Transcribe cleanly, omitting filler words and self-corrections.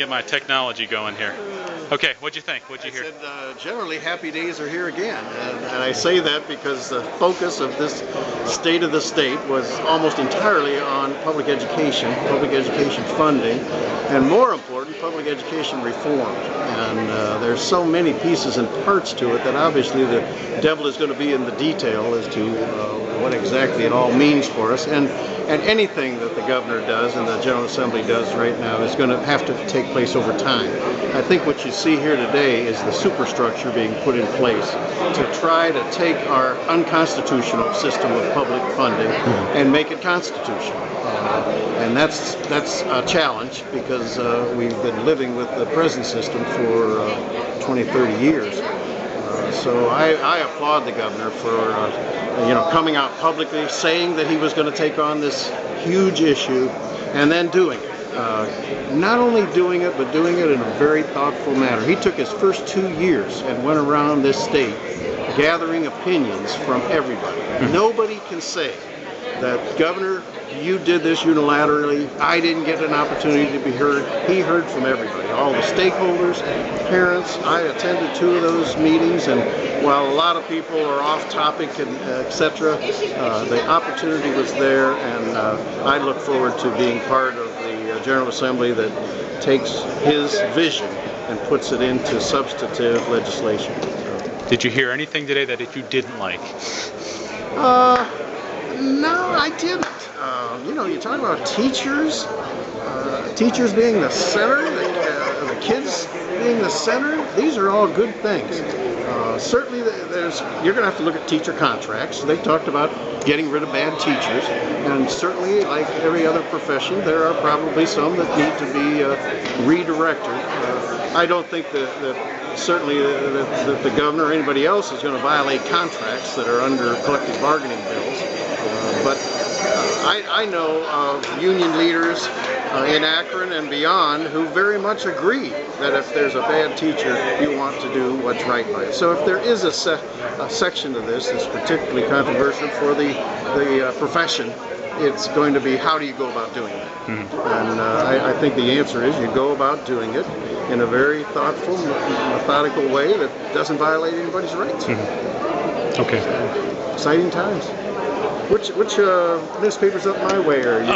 Get my technology going here. Okay, what'd you think? What'd you hear? I said, generally, happy days are here again. And I say that because the focus of this State of the State was almost entirely on public education funding, and more important, public education reform. And there's so many pieces and parts to it that obviously the devil is going to be in the detail as to what exactly it all means for us. And anything that the governor does and the General Assembly does right now is going to have to take place over time. I think what you see here today is the superstructure being put in place to try to take our unconstitutional system of public funding and make it constitutional. And that's a challenge because we've been living with the present system for 20, 30 years. So I applaud the governor for coming out publicly, saying that he was going to take on this huge issue, and then doing it. Not only doing it, but doing it in a very thoughtful manner. He took his first 2 years and went around this state gathering opinions from everybody. Nobody can say that, Governor, you did this unilaterally, I didn't get an opportunity to be heard. He heard from everybody, all the stakeholders, parents. I attended 2 of those meetings, and while a lot of people are off topic and etc., the opportunity was there, and I look forward to being part of the General Assembly that takes his vision and puts it into substantive legislation. Did you hear anything today that you didn't like? No, I didn't. You talk about teachers, teachers being the center, the kids being the center. These are all good things. Certainly, you're going to have to look at teacher contracts. They talked about getting rid of bad teachers, and certainly, like every other profession, there are probably some that need to be redirected. I don't think that certainly that the governor or anybody else is going to violate contracts that are under collective bargaining bills. But I know of union leaders in Akron and beyond who very much agree that if there's a bad teacher, you want to do what's right by it. So if there is a section of this that's particularly controversial for the profession, it's going to be, how do you go about doing it? And I think the answer is you go about doing it in a very thoughtful, methodical way that doesn't violate anybody's rights. Okay. So, exciting times. Which newspapers up my way are you?